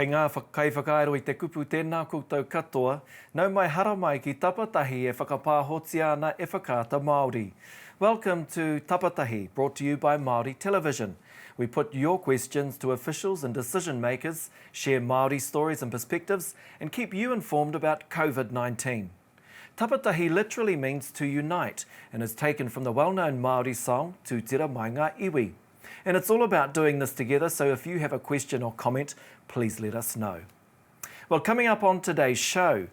Kei ngā kai whakaero I te kupu tēnā koutou katoa, nau mai hara mai ki Tapatahi e whakapāhotia ana e Whakaata Māori. Welcome to Tapatahi, brought to you by Māori Television. We put your questions to officials and decision makers, share Māori stories and perspectives, and keep you informed about COVID-19. Tapatahi literally means to unite and is taken from the well-known Māori song Tūtira mai ngā iwi. And it's all about doing this together, so if you have a question or comment, please let us know. Well, coming up on today's show,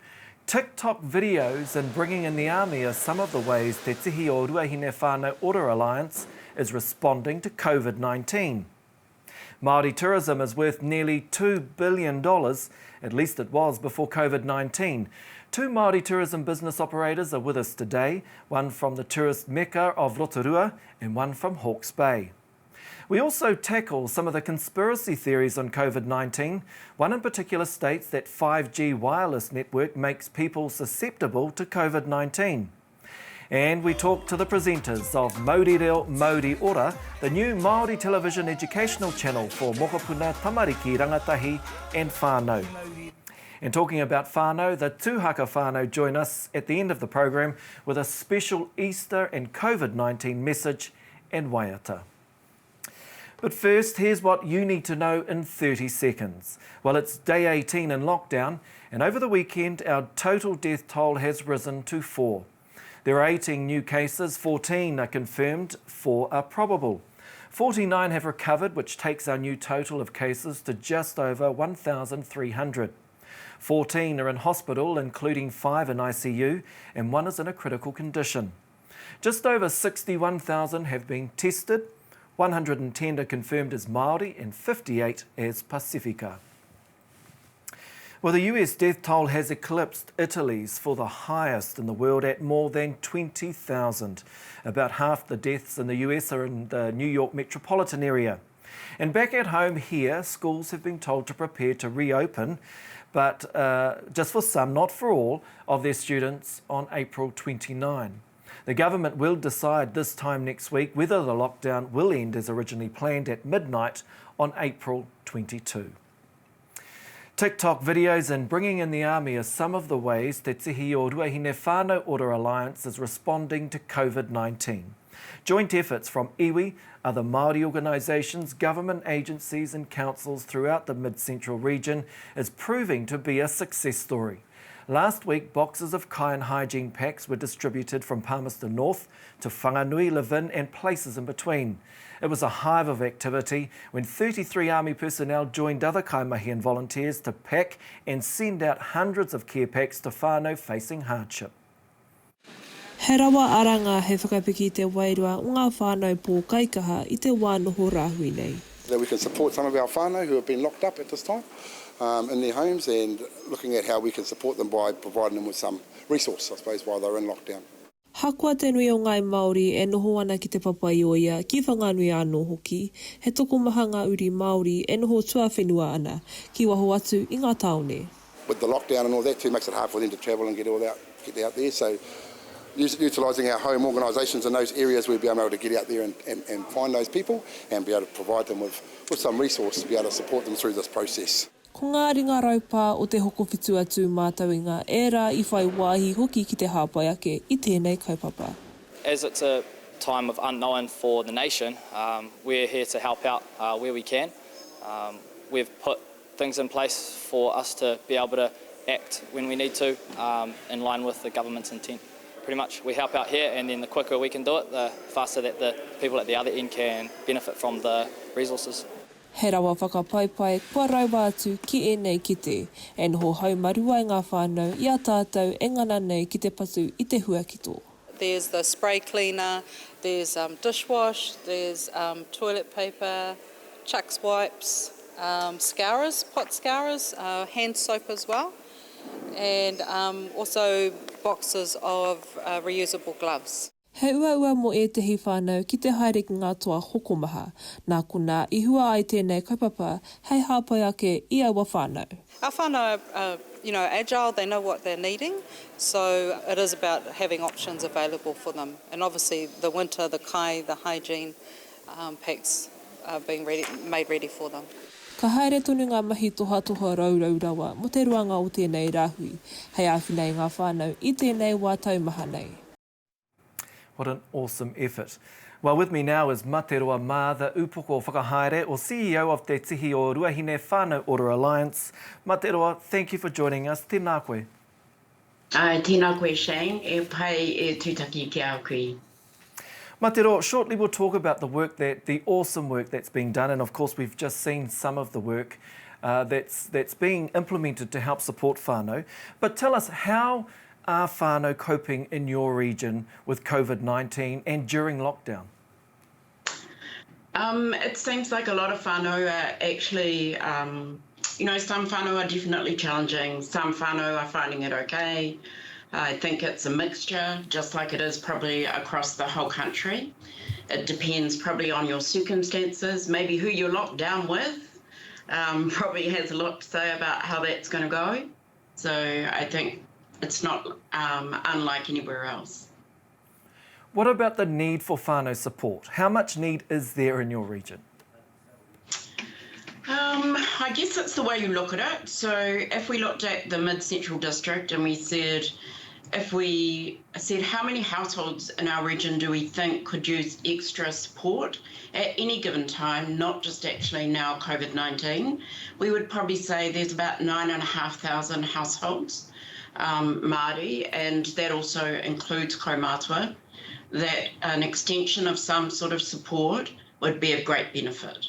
TikTok videos and bringing in the army are some of the ways Te Tihi o Ruahine Whānau Order Alliance is responding to COVID-19. Māori tourism is worth nearly $2 billion, at least it was before COVID-19. Two Māori tourism business operators are with us today, one from the tourist mecca of Rotorua and one from Hawke's Bay. We also tackle some of the conspiracy theories on COVID-19. One in particular states that 5G wireless network makes people susceptible to COVID-19. And we talk to the presenters of Mauri Reo Mauri Ora, the new Māori television educational channel for Mokopuna, Tamariki, Rangatahi and Whānau. And talking about whānau, the tūhaka whānau join us at the end of the program with a special Easter and COVID-19 message and waiata. But first, here's what you need to know in 30 seconds. Well, it's day 18 in lockdown, and over the weekend, our total death toll has risen to 4. There are 18 new cases, 14 are confirmed, 4 are probable. 49 have recovered, which takes our new total of cases to just over 1,300. 14 are in hospital, including 5 in ICU, and 1 is in a critical condition. Just over 61,000 have been tested, 110 are confirmed as Māori and 58 as Pacifica. Well, the US death toll has eclipsed Italy's for the highest in the world at more than 20,000. About half the deaths in the US are in the New York metropolitan area. And back at home here, schools have been told to prepare to reopen, but just for some, not for all, of their students on April 29. The government will decide this time next week whether the lockdown will end as originally planned at midnight on April 22. TikTok videos and bringing in the army are some of the ways Te Tihi o Ruahine Whānau Order Alliance is responding to COVID-19. Joint efforts from iwi, other Māori organisations, government agencies and councils throughout the mid-central region is proving to be a success story. Last week, boxes of kai and hygiene packs were distributed from Palmerston North to Whanganui, Levin and places in between. It was a hive of activity when 33 army personnel joined other kaimahi and volunteers to pack and send out hundreds of care packs to whānau facing hardship. He rawa aranga he whakapiki te wairua o ngā whānau pō kaikaha I te wānoho rāhui nei. That we can support some of our whānau who have been locked up at this time in their homes and looking at how we can support them by providing them with some resource, I suppose, while they're in lockdown. Hakua te nui o ngai Māori e noho ana ki te papai o ia ki whanganui anō hoki. He toko maha ngā uri Māori e noho tua whenua ana ki waho atu I ngā taone. With the lockdown and all that too makes it hard for them to travel and get out there. So utilising our home organisations in those areas, we'll be able to get out there and find those people and be able to provide them with some resource to be able to support them through this process. Ko ngā ringa raupā o te hoko whitu atu mātauinga, e rā I whai wāhi hoki ki te hāpai ake I tēnei kaupapa. As it's a time of unknown for the nation, we're here to help out where we can. We've put things in place for us to be able to act when we need to, in line with the government's intent. Pretty much we help out here, and then the quicker we can do it, the faster that the people at the other end can benefit from the resources. He rawa whakapaipai kua rauwa atu ki e nei kite, e noho haumarua I ngā whānau I a tātou e ngana nei ki te patu I te huakito. There's the spray cleaner, there's dishwash, there's toilet paper, chucks wipes, scourers, pot scourers, hand soap as well, and also boxes of reusable gloves. He ua mo e tehi whānau ki te haere ki ngā toa hokomaha, nā kuna I hua ai tēnei kaupapa, hei hāpai ake I aua whānau. Our whānau are agile, they know what they're needing, so it is about having options available for them. And obviously the winter, the kai, the hygiene packs are being made ready for them. Ka haere tonu ngā mahi toha toha raurau rawa mo te ruanga o tēnei rāhui, hei āwhinei ngā whānau I tēnei wā taumaha nei. What an awesome effort. Well, with me now is Materoa Mā, the upoko whakahaere or CEO of Te Tihi o Ruahine Whānau Order Alliance. Materoa, thank you for joining us. Tēnā koe. Tēnā koe, Shane, e pai e tūtaki ki au koe. Materoa, shortly we'll talk about the awesome work that's being done, and of course we've just seen some of the work that's being implemented to help support whānau. But tell us, how are whānau coping in your region with COVID-19 and during lockdown? It seems like a lot of whānau are actually, some whānau are definitely challenging, some whānau are finding it okay. I think it's a mixture, just like it is probably across the whole country. It depends probably on your circumstances, maybe who you're locked down with, probably has a lot to say about how that's going to go. So I think it's not unlike anywhere else. What about the need for whānau support? How much need is there in your region? I guess it's the way you look at it. So if we looked at the mid-central district and we said, how many households in our region do we think could use extra support at any given time, not just actually now COVID-19, we would probably say there's about 9,500 households, Māori, and that also includes kaumātua, that an extension of some sort of support would be of great benefit.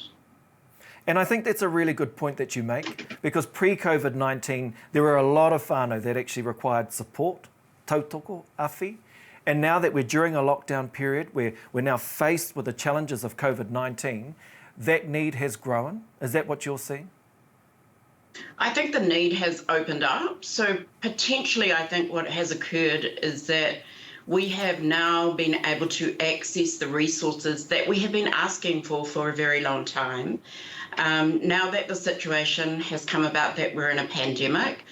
And I think that's a really good point that you make, because pre-COVID-19, there were a lot of whānau that actually required support, tautoko, awhi. And now that we're during a lockdown period, where we're now faced with the challenges of COVID-19, that need has grown. Is that what you're seeing? I think the need has opened up. So potentially, I think what has occurred is that we have now been able to access the resources that we have been asking for a very long time. Now that the situation has come about that we're in a pandemic,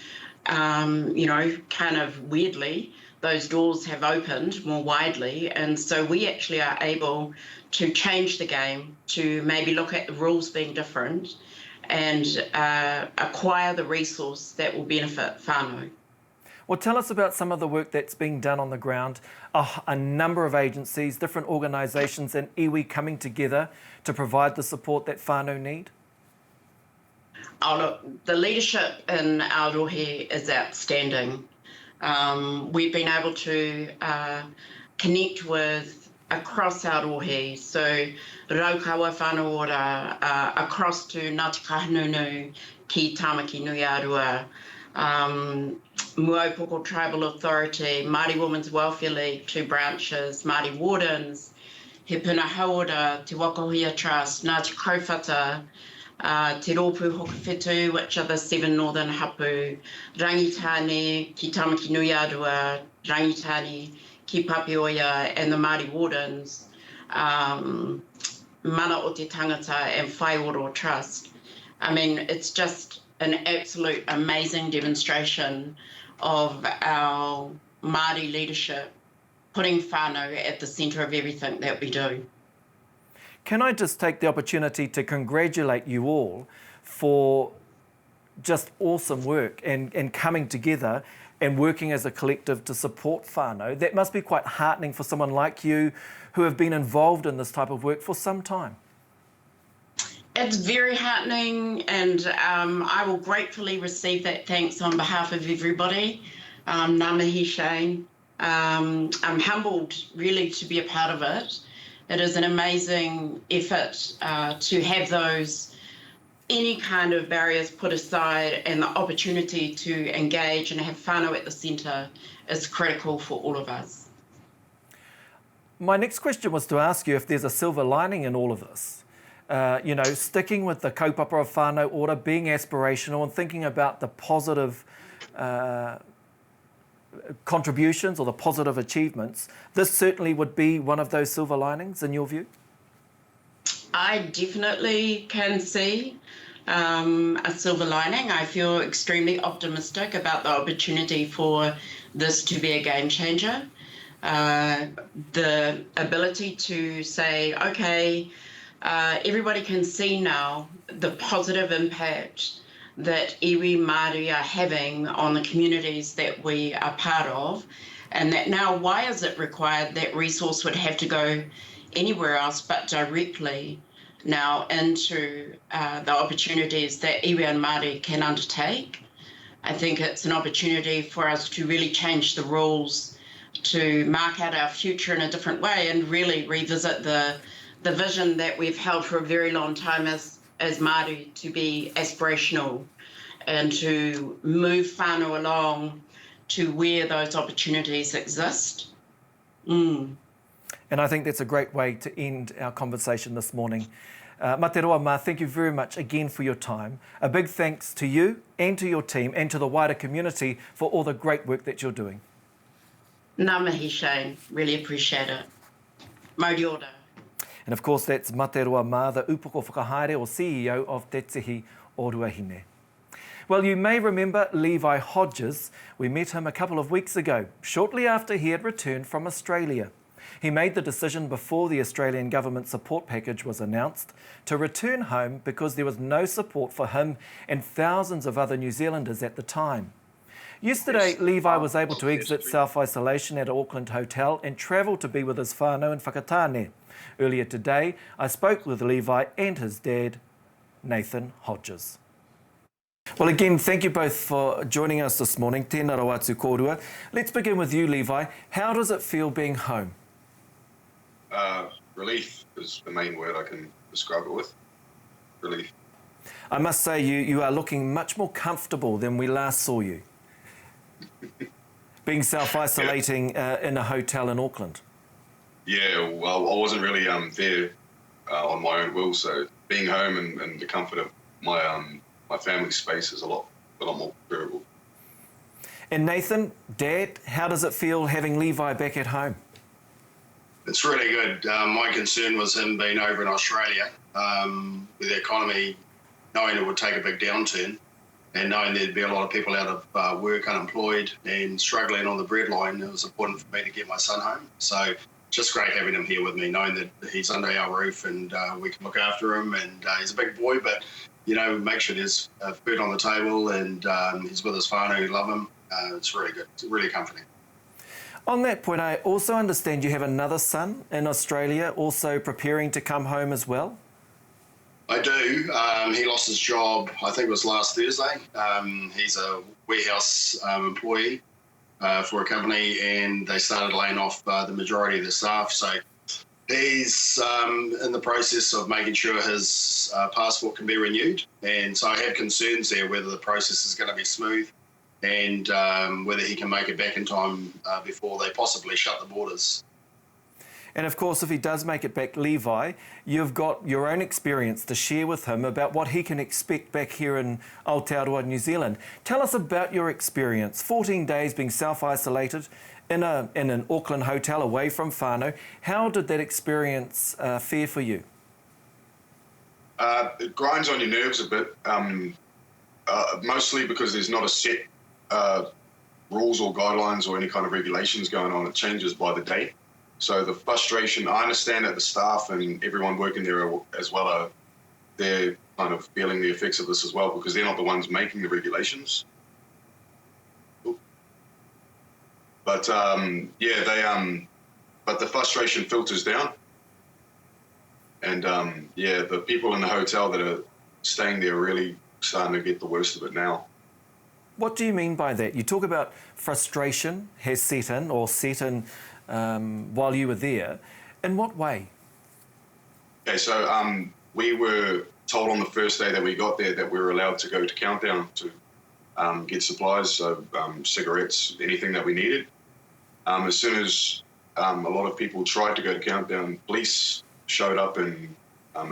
kind of weirdly, those doors have opened more widely. And so we actually are able to change the game, to maybe look at the rules being different and acquire the resource that will benefit whānau. Well, tell us about some of the work that's being done on the ground. A number of agencies, different organisations and iwi coming together to provide the support that whānau need. Oh, look, the leadership in our rohe is outstanding. We've been able to connect with across our rohe, so Raukawa Whānau Ora, across to Ngāti Kahungunu ki Tāmaki Nui Arua, Muaupoko Tribal Authority, Māori Women's Welfare League, 2 branches, Māori Wardens, He Puna Hauora, Te Wakahoia Trust, Ngāti Kauwhata, Te Rōpū Hokowhitu, which are the 7 northern hapu, Rangitane ki Tāmaki Nui Arua, Rangitane ki Papioia, and the Māori Wardens, Mana o Te Tangata and Whaioro Trust. I mean, it's just an absolute amazing demonstration of our Māori leadership, putting whānau at the centre of everything that we do. Can I just take the opportunity to congratulate you all for just awesome work and coming together and working as a collective to support whānau? That must be quite heartening for someone like you who have been involved in this type of work for some time. It's very heartening, and I will gratefully receive that thanks on behalf of everybody. Ngā mihi, Shane. I'm humbled really to be a part of it. It is an amazing effort to have any kind of barriers put aside, and the opportunity to engage and have whānau at the centre is critical for all of us. My next question was to ask you if there's a silver lining in all of this. Sticking with the kaupapa of whānau order, being aspirational and thinking about the positive contributions or the positive achievements, this certainly would be one of those silver linings in your view? I definitely can see a silver lining. I feel extremely optimistic about the opportunity for this to be a game changer. The ability to say, okay, everybody can see now the positive impact that iwi Māori are having on the communities that we are part of, and that now why is it required that resource would have to go anywhere else but directly now into the opportunities that iwi and Māori can undertake. I think it's an opportunity for us to really change the rules, to mark out our future in a different way and really revisit the vision that we've held for a very long time as Māori, to be aspirational and to move whānau along to where those opportunities exist. And I think that's a great way to end our conversation this morning. Mā te roa mā, thank you very much again for your time. A big thanks to you and to your team and to the wider community for all the great work that you're doing. Ngā mihi, Shane. Really appreciate it. Mauri ora. And of course, that's Mā te roa mā, the upoko whakahaere or CEO of Te Tihi o Ruahine. Well, you may remember Levi Hodges. We met him a couple of weeks ago, shortly after he had returned from Australia. He made the decision before the Australian government support package was announced to return home because there was no support for him and thousands of other New Zealanders at the time. Yesterday, Levi was able to exit self-isolation at an Auckland hotel and travel to be with his whānau in Whakaata. Earlier today, I spoke with Levi and his dad, Nathan Hodges. Well, again, thank you both for joining us this morning. Tēnā rau atu kōrua. Let's begin with you, Levi. How does it feel being home? Relief is the main word I can describe it with. Relief. I must say you are looking much more comfortable than we last saw you. Being self-isolating in a hotel in Auckland. Yeah, well, I wasn't really there on my own will, so being home and the comfort of my family's space is a lot more preferable. And Nathan, Dad, how does it feel having Levi back at home? It's really good. My concern was him being over in Australia with the economy, knowing it would take a big downturn and knowing there'd be a lot of people out of work, unemployed and struggling on the breadline. It was important for me to get my son home. So just great having him here with me, knowing that he's under our roof and we can look after him. And he's a big boy, but, you know, make sure there's food on the table and he's with his whānau who love him. It's really good. It's really comforting. On that point, I also understand you have another son in Australia also preparing to come home as well? I do. He lost his job, I think it was last Thursday. He's a warehouse employee for a company and they started laying off the majority of the staff. So he's in the process of making sure his passport can be renewed. And so I have concerns there whether the process is going to be smooth and whether he can make it back in time before they possibly shut the borders. And of course, if he does make it back, Levi, you've got your own experience to share with him about what he can expect back here in Aotearoa, New Zealand. Tell us about your experience, 14 days being self-isolated in an Auckland hotel away from whānau. How did that experience fare for you? It grinds on your nerves a bit, mostly because there's not a set rules or guidelines or any kind of regulations going on. It changes by the day. So the frustration, I understand that the staff and everyone working there as well they're kind of feeling the effects of this as well because they're not the ones making the regulations. But yeah, but the frustration filters down. And yeah, the people in the hotel that are staying there are really starting to get the worst of it now. What do you mean by that? You talk about frustration has set in while you were there. In what way? Okay, so we were told on the first day that we got there that we were allowed to go to Countdown to get supplies, so cigarettes, anything that we needed. As soon as a lot of people tried to go to Countdown, police showed up and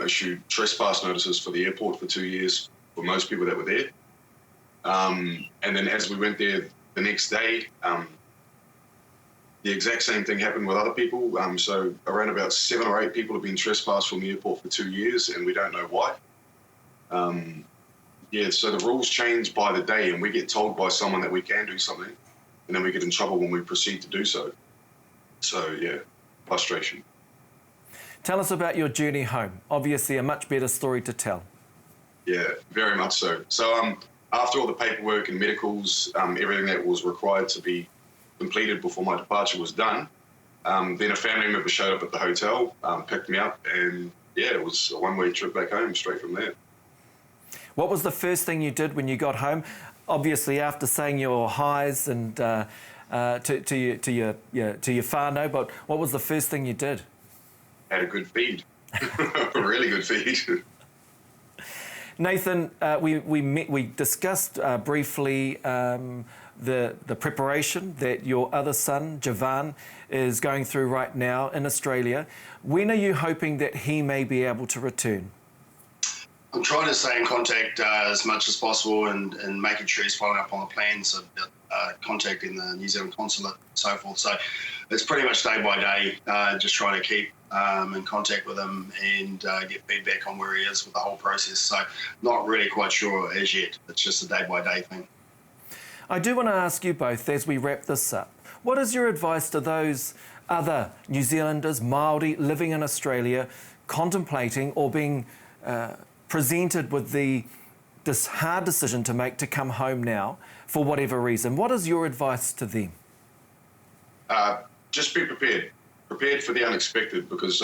issued trespass notices for the airport for 2 years for most people that were there. And then as we went there the next day, the exact same thing happened with other people. So around about 7 or 8 people have been trespassed from the airport for 2 years and we don't know why. Yeah, so the rules change by the day and we get told by someone that we can do something and then we get in trouble when we proceed to do so. So yeah, frustration. Tell us about your journey home. Obviously a much better story to tell. Yeah, very much so. So after all the paperwork and medicals, everything that was required to be completed before my departure was done, then a family member showed up at the hotel, picked me up, and yeah, it was a one-way trip back home straight from there. What was the first thing you did when you got home? Obviously after saying your highs and to your whānau, but what was the first thing you did? Had a good feed, a really good feed. Nathan, we discussed briefly the preparation that your other son, Javan, is going through right now in Australia. When are you hoping that he may be able to return? I'm trying to stay in contact as much as possible and making sure he's following up on the plans of contacting the New Zealand consulate and so forth. So it's pretty much day by day, just trying to keep in contact with him and get feedback on where he is with the whole process. So not really quite sure as yet. It's just a day by day thing. I do want to ask you both as we wrap this up, what is your advice to those other New Zealanders, Māori, living in Australia, contemplating or being presented with this hard decision to make to come home now for whatever reason? What is your advice to them? Just be prepared. Prepared for the unexpected, because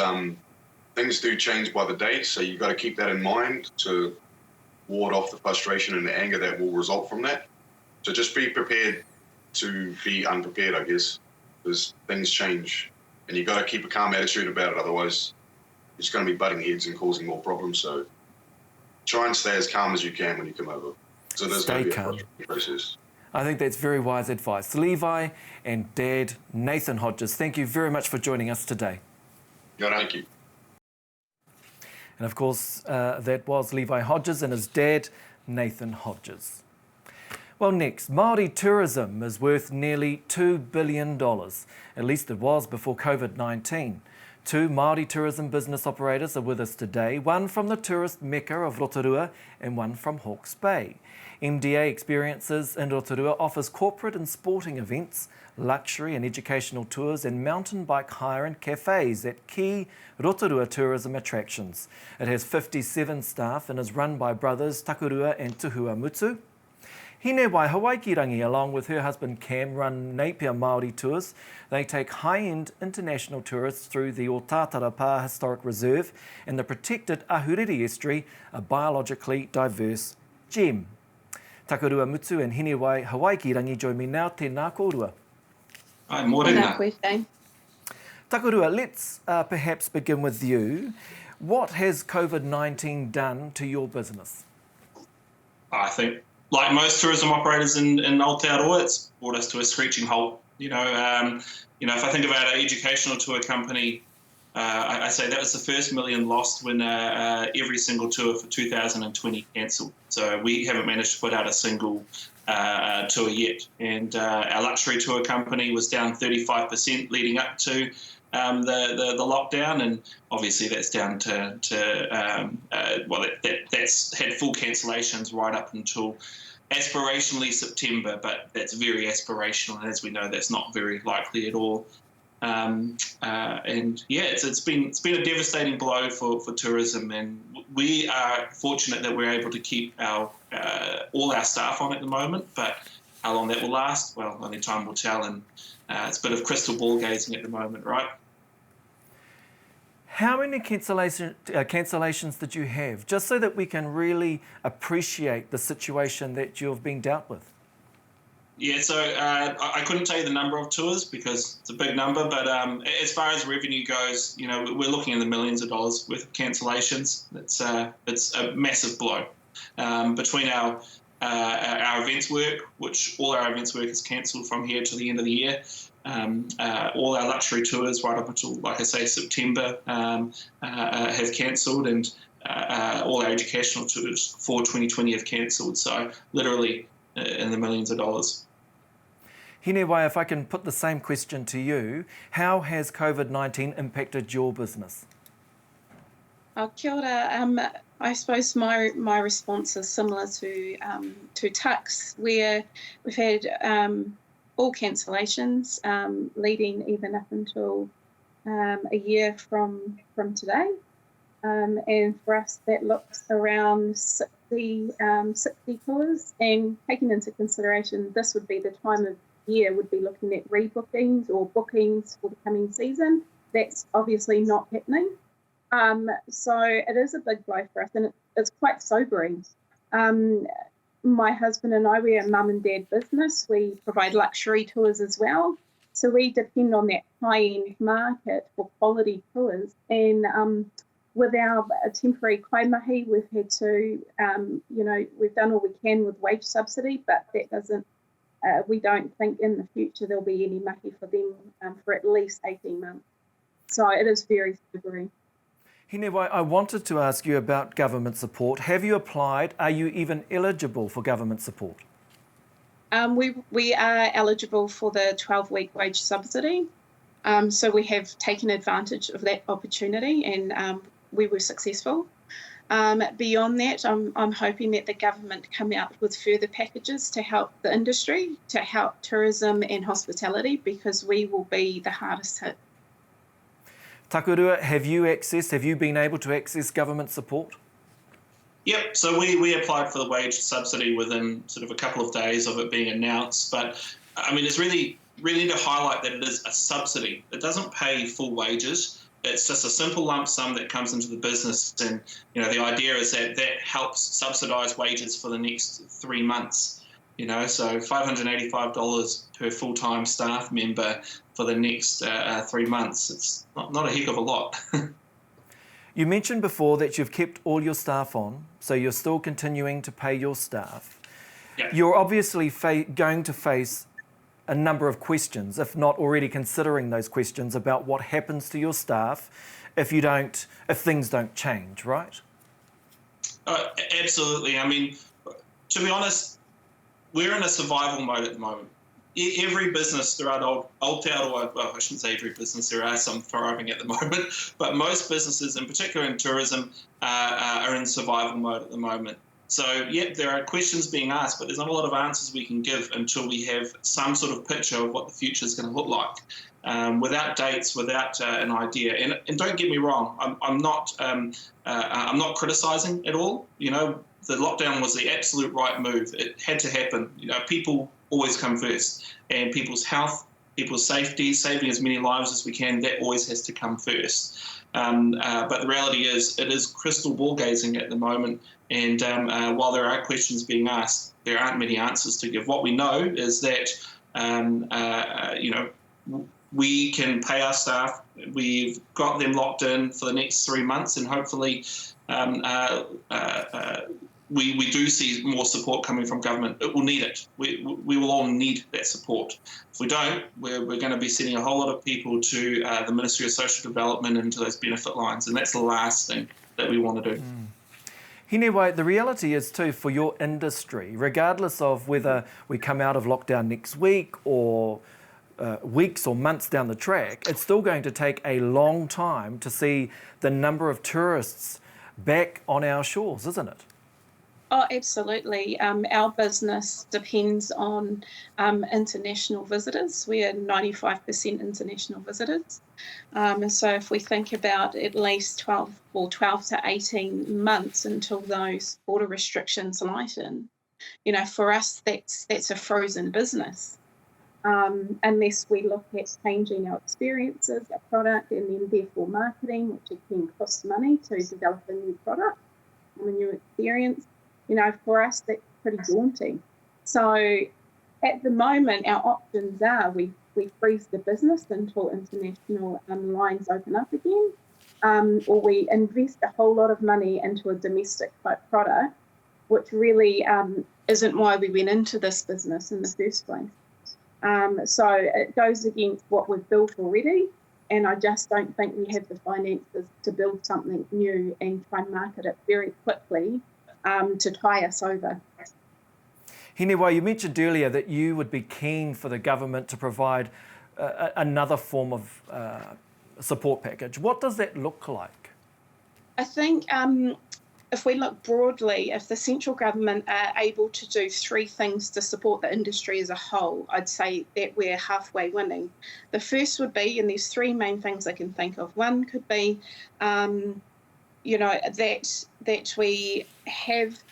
things do change by the day, so you've got to keep that in mind to ward off the frustration and the anger that will result from that. So just be prepared to be unprepared, I guess, because things change and you've got to keep a calm attitude about it, otherwise it's going to be butting heads and causing more problems. So try and stay as calm as you can when you come over. So there's going to be a frustrating process. I think that's very wise advice. Levi and Dad Nathan Hodges, thank you very much for joining us today. Thank you. And of course, that was Levi Hodges and his dad, Nathan Hodges. Well, next, Māori tourism is worth nearly $2 billion. At least it was before COVID-19. Two Māori tourism business operators are with us today, one from the tourist mecca of Rotorua and one from Hawke's Bay. MDA Experiences in Rotorua offers corporate and sporting events, luxury and educational tours and mountain bike hire and cafes at key Rotorua tourism attractions. It has 57 staff and is run by brothers Takurua and Tuhuamutū. Hine Wai Hawaikirangi, along with her husband Cam, run Napier Māori tours. They take high-end international tourists through the Otatarapa Historic Reserve and the protected Ahuriri Estuary, a biologically diverse gem. Takurua Mutu and Hine Wai Hawaikirangi join me now. Tēnā kōrua. Ai, mōrena. Takurua, let's perhaps begin with you. What has COVID-19 done to your business? I think, like most tourism operators in Aotearoa, it's brought us to a screeching halt. If I think about an educational tour company, I say that was the first million lost when every single tour for 2020 cancelled. So we haven't managed to put out a single tour yet. And our luxury tour company was down 35% leading up to the lockdown, and obviously that's down to that's had full cancellations right up until aspirationally September, but that's very aspirational, and as we know, that's not very likely at all. It's been a devastating blow for tourism, and we are fortunate that we're able to keep all our staff on at the moment. But how long that will last, well, only time will tell, and it's a bit of crystal ball gazing at the moment, right? How many cancellations did you have, just so that we can really appreciate the situation that you've been dealt with? Yeah, so I couldn't tell you the number of tours because it's a big number, but as far as revenue goes, we're looking in the millions of dollars worth of cancellations. It's a massive blow. Between our events work, which all our events work is cancelled from here to the end of the year, all our luxury tours right up until, like I say, September have cancelled, and all our educational tours for 2020 have cancelled. So literally in the millions of dollars. Hinewai, if I can put the same question to you, how has COVID-19 impacted your business? Kia ora. I suppose my response is similar to Tuck's, where we've had all cancellations leading even up until a year from today. And for us, that looks around 60 tours. And taking into consideration, this would be the time of year would be looking at rebookings or bookings for the coming season. That's obviously not happening. So it is a big blow for us, and it's quite sobering. My husband and I, we're a mum and dad business. We provide luxury tours as well. So we depend on that high-end market for quality tours. And with our temporary kaimahi, we've had to, we've done all we can with wage subsidy, but that doesn't, we don't think in the future there'll be any mahi for them for at least 18 months. So it is very sobering. Hinewai, I wanted to ask you about government support. Have you applied? Are you even eligible for government support? We are eligible for the 12-week wage subsidy. So we have taken advantage of that opportunity, and we were successful. Beyond that, I'm hoping that the government come out with further packages to help the industry, to help tourism and hospitality, because we will be the hardest hit. Takurua, have you been able to access government support? Yep, so we applied for the wage subsidy within sort of a couple of days of it being announced. But I mean, it's really to highlight that it is a subsidy. It doesn't pay full wages. It's just a simple lump sum that comes into the business. And, the idea is that helps subsidise wages for the next 3 months. So $585 per full-time staff member for the next 3 months. It's not a heck of a lot. You mentioned before that you've kept all your staff on, so you're still continuing to pay your staff. Yeah. You're obviously going to face a number of questions, if not already considering those questions about what happens to your staff if things don't change, right? Absolutely. I mean, to be honest, we're in a survival mode at the moment. Every business throughout Aotearoa, well, I shouldn't say every business, there are some thriving at the moment, but most businesses, in particular in tourism, are in survival mode at the moment. So, yeah, there are questions being asked, but there's not a lot of answers we can give until we have some sort of picture of what the future is going to look like. Without dates, without an idea. And don't get me wrong, I'm not criticising at all. The lockdown was the absolute right move. It had to happen. People always come first, and people's health, people's safety, saving as many lives as we can, that always has to come first. But the reality is, it is crystal ball gazing at the moment. And while there are questions being asked, there aren't many answers to give. What we know is that, we can pay our staff. We've got them locked in for the next 3 months, and hopefully we do see more support coming from government. It will need it. We will all need that support. If we don't, we're going to be sending a whole lot of people to the Ministry of Social Development and to those benefit lines, and that's the last thing that we want to do. Hinewai, the reality is too, for your industry, regardless of whether we come out of lockdown next week or weeks or months down the track, it's still going to take a long time to see the number of tourists back on our shores, isn't it? Oh, absolutely. Our business depends on international visitors. We are 95% international visitors. So if we think about at least 12 to 18 months until those border restrictions lighten, for us, that's a frozen business. Unless we look at changing our experiences, our product, and then therefore marketing, which again costs money to develop a new product and a new experience. For us, that's pretty daunting. So at the moment, our options are we freeze the business until international lines open up again, or we invest a whole lot of money into a domestic type product, which really isn't why we went into this business in the first place. So it goes against what we've built already, and I just don't think we have the finances to build something new and try and market it very quickly to tie us over. Hinewai, you mentioned earlier that you would be keen for the government to provide another form of support package. What does that look like? I think if we look broadly, if the central government are able to do three things to support the industry as a whole, I'd say that we're halfway winning. The first would be, and there's three main things I can think of. One could be, that we have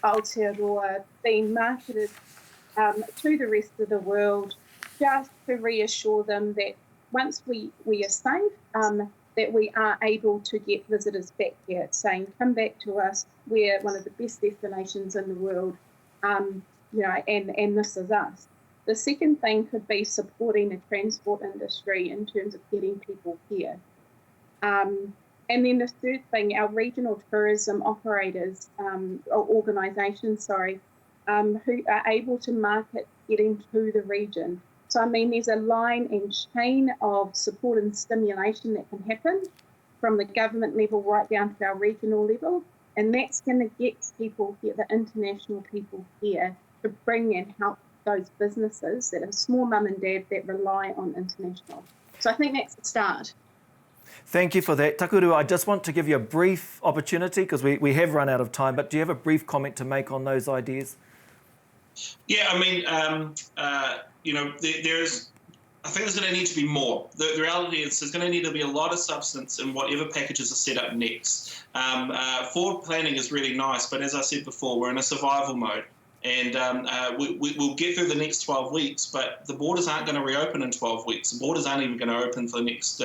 Aotearoa being marketed to the rest of the world, just to reassure them that once we are safe, that we are able to get visitors back here, saying, come back to us, we're one of the best destinations in the world, and this is us. The second thing could be supporting the transport industry in terms of getting people here. And then the third thing, our regional tourism operators, organisations, who are able to market getting to the region. So, I mean, there's a line and chain of support and stimulation that can happen from the government level right down to our regional level. And that's going to get people here, the international people here, to bring and help those businesses that are small mum and dad that rely on international. So I think that's the start. Thank you for that. Takuru, I just want to give you a brief opportunity because we have run out of time, but do you have a brief comment to make on those ideas? Yeah, I mean, I think there's going to need to be more. The reality is there's going to need to be a lot of substance in whatever packages are set up next. Forward planning is really nice, but as I said before, we're in a survival mode. And we'll get through the next 12 weeks, but the borders aren't going to reopen in 12 weeks. The borders aren't even going to open for the next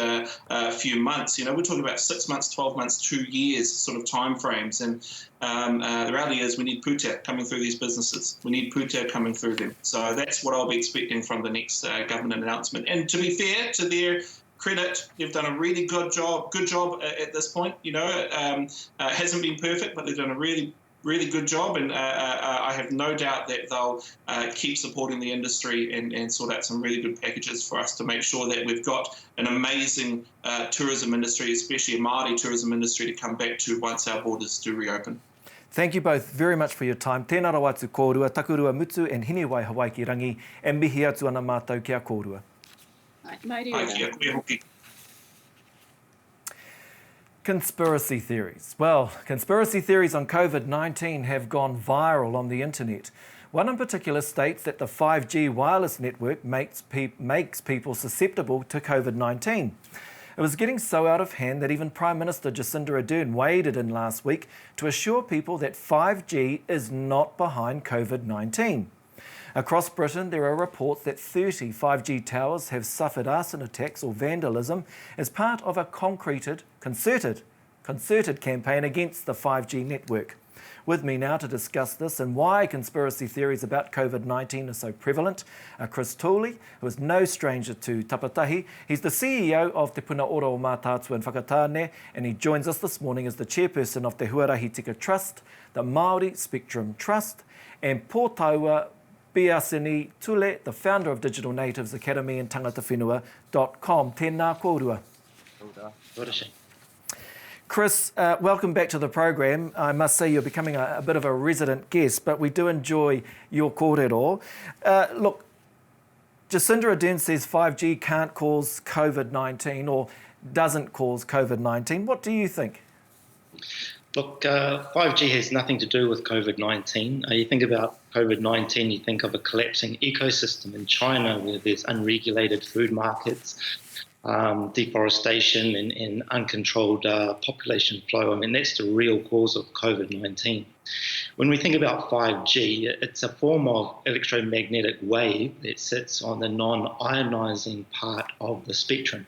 few months. We're talking about 6 months, 12 months, 2 years sort of timeframes. And the reality is we need puta coming through these businesses. We need puta coming through them. So that's what I'll be expecting from the next government announcement. And to be fair, to their credit, they've done a really good job at this point. It hasn't been perfect, but they've done a really good job, and I have no doubt that they'll keep supporting the industry and sort out some really good packages for us to make sure that we've got an amazing tourism industry, especially a Māori tourism industry, to come back to once our borders do reopen. Thank you both very much for your time. Tēnā rawa atu kōrua, Takurua Mutu and Hiniwai Hawaii ki rangi, e mihi atu ana mātou kia kōrua. Conspiracy theories. Well, conspiracy theories on COVID-19 have gone viral on the internet. One in particular states that the 5G wireless network makes people susceptible to COVID-19. It was getting so out of hand that even Prime Minister Jacinda Ardern waded in last week to assure people that 5G is not behind COVID-19. Across Britain, there are reports that 30 5G towers have suffered arson attacks or vandalism as part of a concerted campaign against the 5G network. With me now to discuss this and why conspiracy theories about COVID-19 are so prevalent are Chris Tooley, who is no stranger to Tapatahi. He's the CEO of Te Puna Ora o Mātātua and Whakaata, and he joins us this morning as the chairperson of Te Huarahi Tika Trust, the Māori Spectrum Trust, and Pōtaua Biasini Tule, the founder of Digital Natives Academy and tangatawhenua.com. Tēnā kōrua. Chris, welcome back to the program. I must say you're becoming a bit of a resident guest, but we do enjoy your kōrero. Look, Jacinda Ardern says 5G can't cause COVID-19 or doesn't cause COVID-19. What do you think? Look, 5G has nothing to do with COVID-19. You think about COVID-19, you think of a collapsing ecosystem in China where there's unregulated food markets, deforestation and uncontrolled population flow. I mean, that's the real cause of COVID-19. When we think about 5G, it's a form of electromagnetic wave that sits on the non-ionizing part of the spectrum.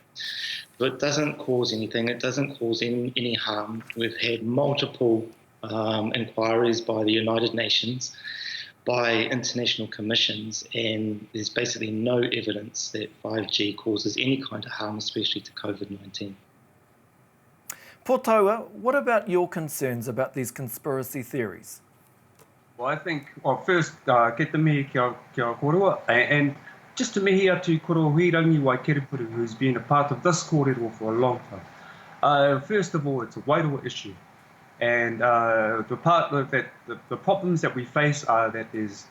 So it doesn't cause anything, it doesn't cause any harm. We've had multiple inquiries by the United Nations, by international commissions, and there's basically no evidence that 5G causes any kind of harm, especially to COVID-19. Pōtaua, what about your concerns about these conspiracy theories? Well, I think, first, ke te mihi kia kōrua, and just to mihi atu koro huirangi Waikereputu, who's been a part of this kōrero for a long time. First of all, it's a Wairoa issue. And the problems that we face are that there's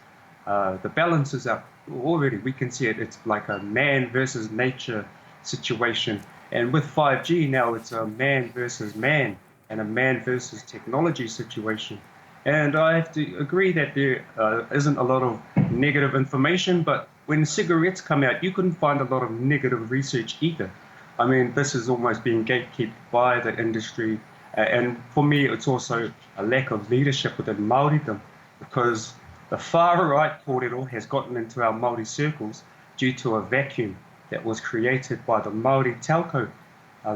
the balances are already, we can see it, it's like a man versus nature situation. And with 5G now, it's a man versus man and a man versus technology situation. And I have to agree that there isn't a lot of negative information, but when cigarettes come out, you couldn't find a lot of negative research either. I mean, this is almost being gatekept by the industry. And for me, it's also a lack of leadership within Māoridom, because the far-right kōrero has gotten into our Māori circles due to a vacuum that was created by the Māori telco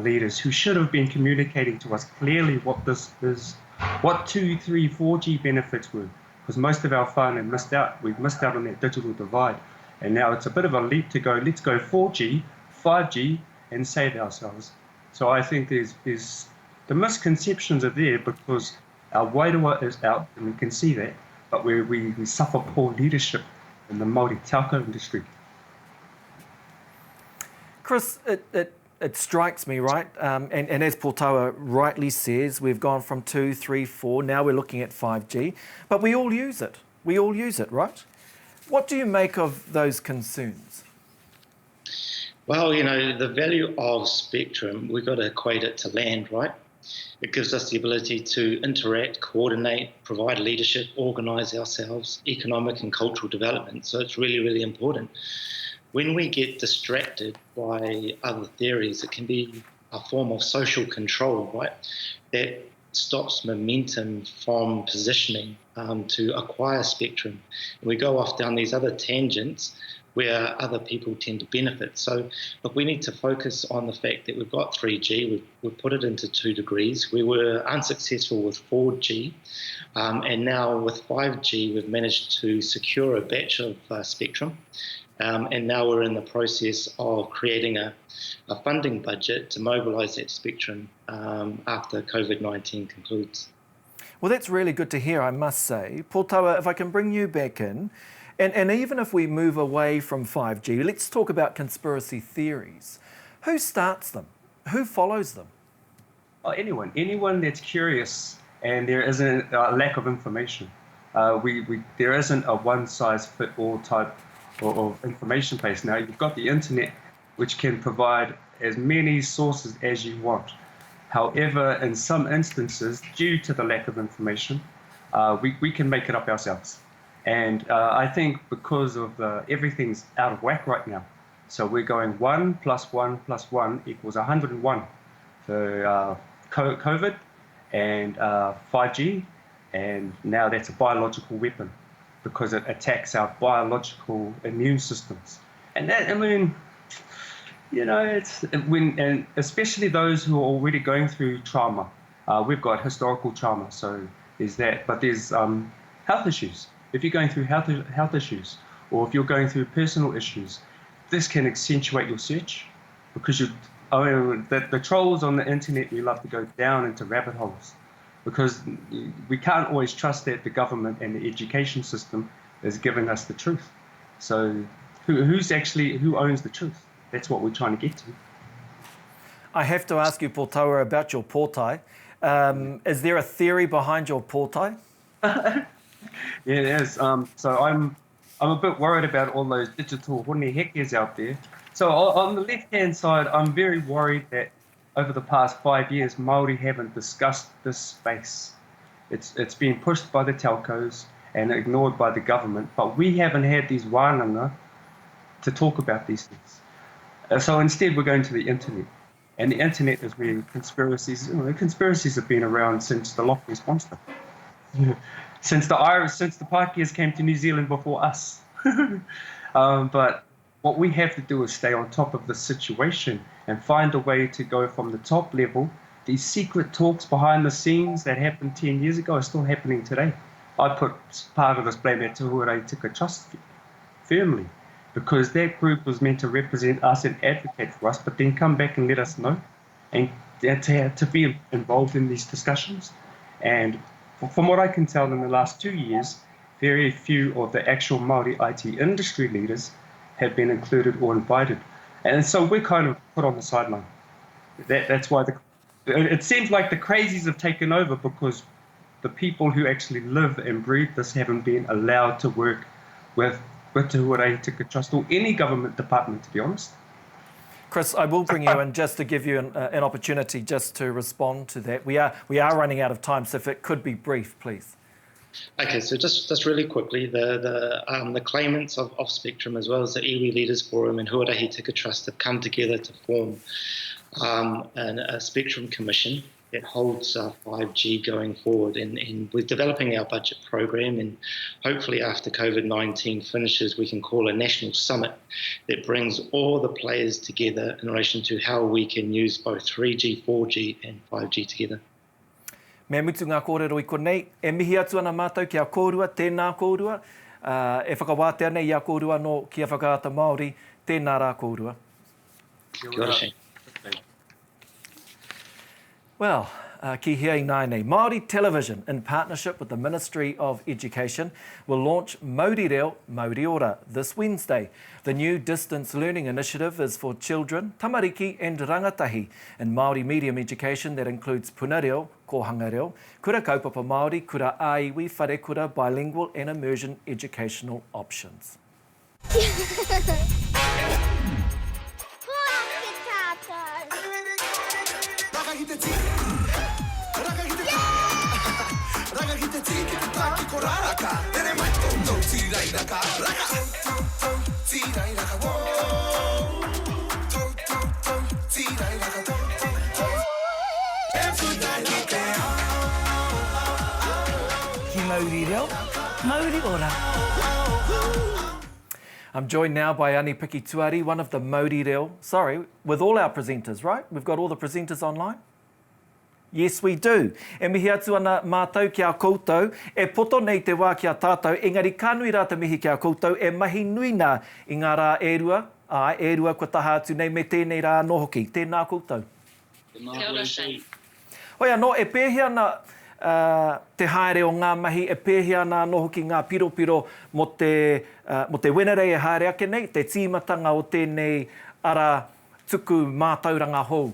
leaders, who should have been communicating to us clearly what this is, what 2, 3, 4G benefits were, because most of our whānau missed out. We've missed out on that digital divide. And now it's a bit of a leap to go, let's go 4G, 5G, and save ourselves. So I think there's the misconceptions are there because our wairua is out, and we can see that, but we suffer poor leadership in the Māori telco industry. Chris, it strikes me, right? And as Pōtaua rightly says, we've gone from 2, 3, 4, now we're looking at 5G, but we all use it. We all use it, right? What do you make of those concerns? Well, you know, the value of spectrum, we've got to equate it to land, right? It gives us the ability to interact, coordinate, provide leadership, organise ourselves, economic and cultural development. So it's really, really important. When we get distracted by other theories, it can be a form of social control, right? That stops momentum from positioning to acquire spectrum. And we go off down these other tangents where other people tend to benefit. So, look, we need to focus on the fact that we've got 3G, we've put it into 2 degrees. We were unsuccessful with 4G, and now with 5G, we've managed to secure a batch of spectrum. And now we're in the process of creating a funding budget to mobilise that spectrum after COVID-19 concludes. Well, that's really good to hear, I must say. Pōtaua, if I can bring you back in, and even if we move away from 5G, let's talk about conspiracy theories. Who starts them? Who follows them? Oh, anyone that's curious, and there isn't a lack of information. There isn't a one-size-fit-all type of information base. Now, you've got the internet, which can provide as many sources as you want. However, in some instances, due to the lack of information, we can make it up ourselves. And I think because of everything's out of whack right now, so we're going 1 + 1 + 1 equals 101 for COVID and 5G, and now that's a biological weapon because it attacks our biological immune systems. And that, I mean, you know, and especially those who are already going through trauma. We've got historical trauma, so there's that, but there's health issues. If you're going through health issues, or if you're going through personal issues, this can accentuate your search, because the trolls on the internet, we love to go down into rabbit holes, because we can't always trust that the government and the education system is giving us the truth. So who owns the truth? That's what we're trying to get to. I have to ask you, Pōtaua, about your pōtai. Is there a theory behind your pōtai? Yeah, there is. So I'm a bit worried about all those digital hone hekes out there. So on the left-hand side, I'm very worried that over the past 5 years, Māori haven't discussed this space. It's been pushed by the telcos and ignored by the government, but we haven't had these wānanga to talk about these things. So instead, we're going to the internet. And the internet is where conspiracies have been around since the Loch Ness Monster. Since the Pākehās came to New Zealand before us. But what we have to do is stay on top of the situation and find a way to go from the top level. These secret talks behind the scenes that happened 10 years ago are still happening today. I put part of this blame at Te Huarei Tika Trust firmly, because that group was meant to represent us and advocate for us, but then come back and let us know, and to be involved in these discussions. And from what I can tell, in the last 2 years, very few of the actual Māori IT industry leaders have been included or invited. And so we're kind of put on the sideline. That's why it seems like the crazies have taken over, because the people who actually live and breathe this haven't been allowed to work with Te Huarei Tika Trust or any government department, to be honest. Chris, I will bring you in just to give you an opportunity just to respond to that. We are running out of time, so if it could be brief, please. Okay, so just really quickly, the claimants of Spectrum, as well as the Iwi Leaders Forum and Huarahi Tika Trust, have come together to form a Spectrum Commission that holds 5G going forward. And we're developing our budget program, and hopefully after COVID-19 finishes, we can call a national summit that brings all the players together in relation to how we can use both 3G, 4G and 5G together. Me mutu ngā kōrero I konei, e mihi atu ana mātou kia kōrua, tēnā kōrua, e whakawātea nei ia kōrua no kia whakaata Māori, tēnā rā kōrua. Kia ora, Shane. Well, ki hea I nai nei. Māori Television, in partnership with the Ministry of Education, will launch Māori Reo, Māori Ora this Wednesday. The new distance learning initiative is for children, tamariki and rangatahi in Māori medium education that includes puna reo, kohanga reo, kura kaupapa Māori, kura aiwi, whare kura, bilingual and immersion educational options. Māori Reo, Māori Ora. I'm joined now by Ani Piki-Tuari, one of the Māori Reo. Sorry, with all our presenters, right? We've got all the presenters online? Yes, we do. E mihi atu ana mātou kia koutou, e poto nei te wā kia tātou, engari kānui rā te mihi kia koutou, e mahi nui nā I ngā rā ērua, ērua kua taha atu nei me tēnei rā no hoki. Tēnā koutou. Kia ora, Shane. Oia, no, e pēhea na te haere o ngā mahi, e pēhea na no hoki ngā piropiro mo te wenerei e haere ake nei, te tīmatanga o tēnei ara tuku mātauranga hou.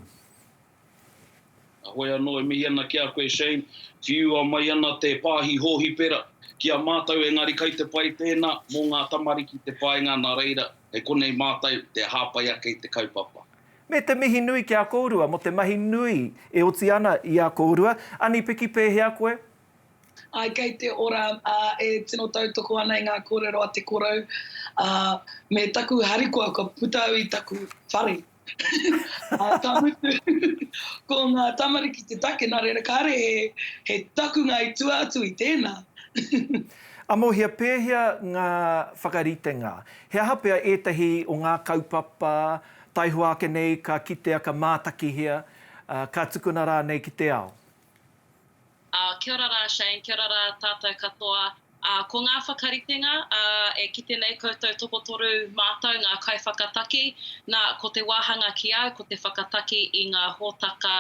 Hoi anō e mihi ana ki a koe, Shane. Whiua mai ana te pāhi hōhi pera. Kia mātou engari kai te pai tēnā, mō ngā tamariki te paenga nā reira, e konei mātou te hāpai ake I te kaupapa. Me te mihi nui ki a kōrua, mo te mahi nui e oti ana I a kōrua. Ani Piki pēhea koe? Ai kei te ora e tino tautoko ana I ngā kōrero a te korau. Me taku harikoa ka putau I taku whare. Ko ngā tamariki te take nā reira kāre he takunga I tuatu I tēnā. Amo hea pēhea ngā whakaritenga. He aha pēr ētahi o ngā kaupapa, taihua ake nei ka kite aka mātaki hea, ka tukuna rā nei ki te ao. Kia ora rā, Shane, kia ora rā tātou katoa. Ko ngā whakaritenga, e kite nei koutou topotoru mātou ngā kai whakataki, nā ko te wāhanga ki au, ko te whakataki I ngā hōtaka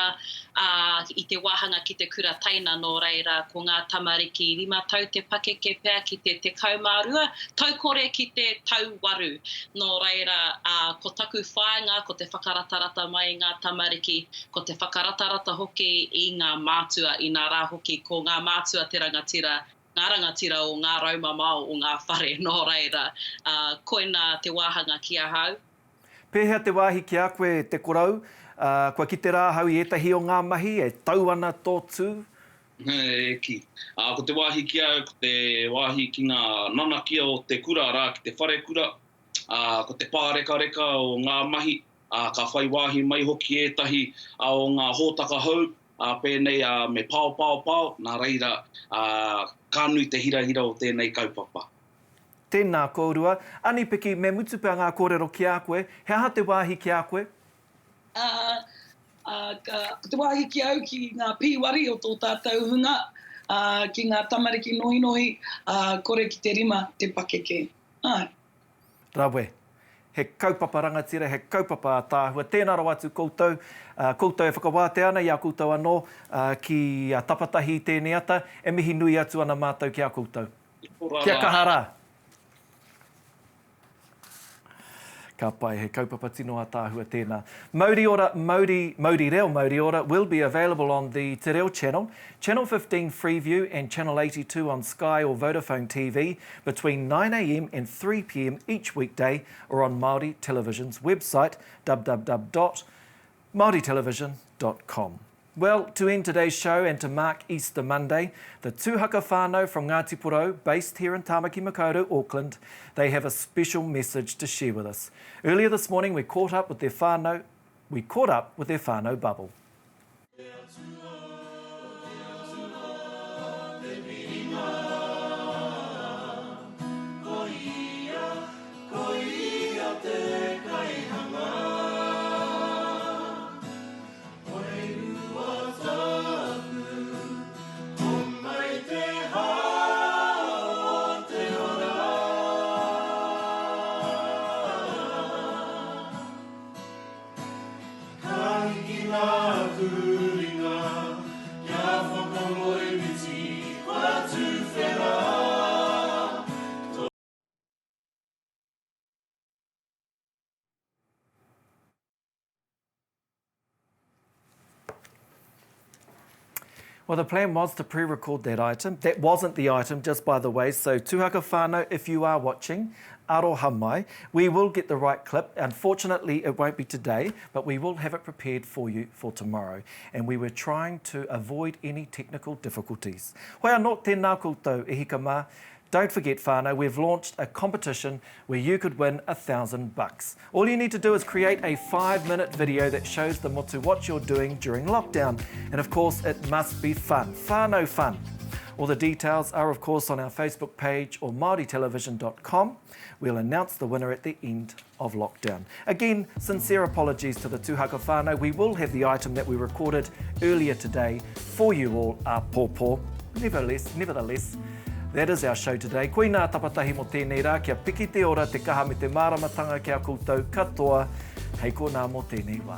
I te wāhanga ki te kura taina nō reira, ko ngā tamariki 5 tau te pakeke pēr ki te kaumārua, taukore ki te tauwaru nō reira, ko taku whāinga, ko te whakaratarata mai ngā tamariki, ko te whakaratarata hoki I ngā mātua, I ngā rā hoki, ko ngā mātua te rangatira, ngā rangatira o ngā raumamao o ngā whare nō reira. Koina te wāhanga ki a hau. Pēhea te wāhi ki a koe te korau, kua ki te rā hau I etahi o ngā mahi, e tau ana tō tū? Eki. Ko te wāhi ki au, ko te wāhi ki ngā nanakia o te kura rā ki te whare kura, ko te pāreka o ngā mahi, ka whai wāhi mai hoki etahi o ngā hōtaka hau, pēnei me pao, nā reira kānui te hira o tēnei kaupapa. Tēnā kōrua. Ani Piki, me mutu pēr ngā kōrero ki a koe, he aha te wāhi ki a koe? Ko te wāhi ki au ki ngā pīwari o tō tātou hunga, ki ngā tamariki nohi, kore ki te rima te pakeke. Rawe. He kaupapa rangatira, he kaupapa tāhua. Tēnā rau atu koutou. Koutou e whakawāte ana, ia koutou anō ki Tapatahi tēnei ata. E mihi nui atu ana mātou ki a koutou. Kia kahara. Ka pai he kaupapa tino a tāhua tēnā. Māori Ora, Māori Reo Māori Ora will be available on the Te Reo channel, Channel 15 Freeview and Channel 82 on Sky or Vodafone TV between 9 a.m. and 3 p.m. each weekday, or on Māori Television's website www.maoritelevision.com. Well, to end today's show and to mark Easter Monday, the tūhaka whānau from Ngāti Porou, based here in Tāmaki Makaurau, Auckland, they have a special message to share with us. Earlier this morning, we caught up with their whānau bubble. Well, the plan was to pre-record that item. That wasn't the item, just by the way. So, tūhaka whānau, if you are watching, aroha mai. We will get the right clip. Unfortunately, it won't be today, but we will have it prepared for you for tomorrow. And we were trying to avoid any technical difficulties. Hoi anō tēnā koutou e hika mā. Don't forget, whānau, we've launched a competition where you could win $1,000. All you need to do is create a 5-minute video that shows the motu what you're doing during lockdown. And of course, it must be fun. Whānau fun. All the details are, of course, on our Facebook page or maoritelevision.com. We'll announce the winner at the end of lockdown. Again, sincere apologies to the tūhaka whānau. We will have the item that we recorded earlier today for you all, pōpō. Nevertheless, that is our show today. Koe nā tapatahi mo tēnei rā, kia piki te ora, te kaha me te māramatanga kia koutou katoa. Hei ko nā mo tēnei wā.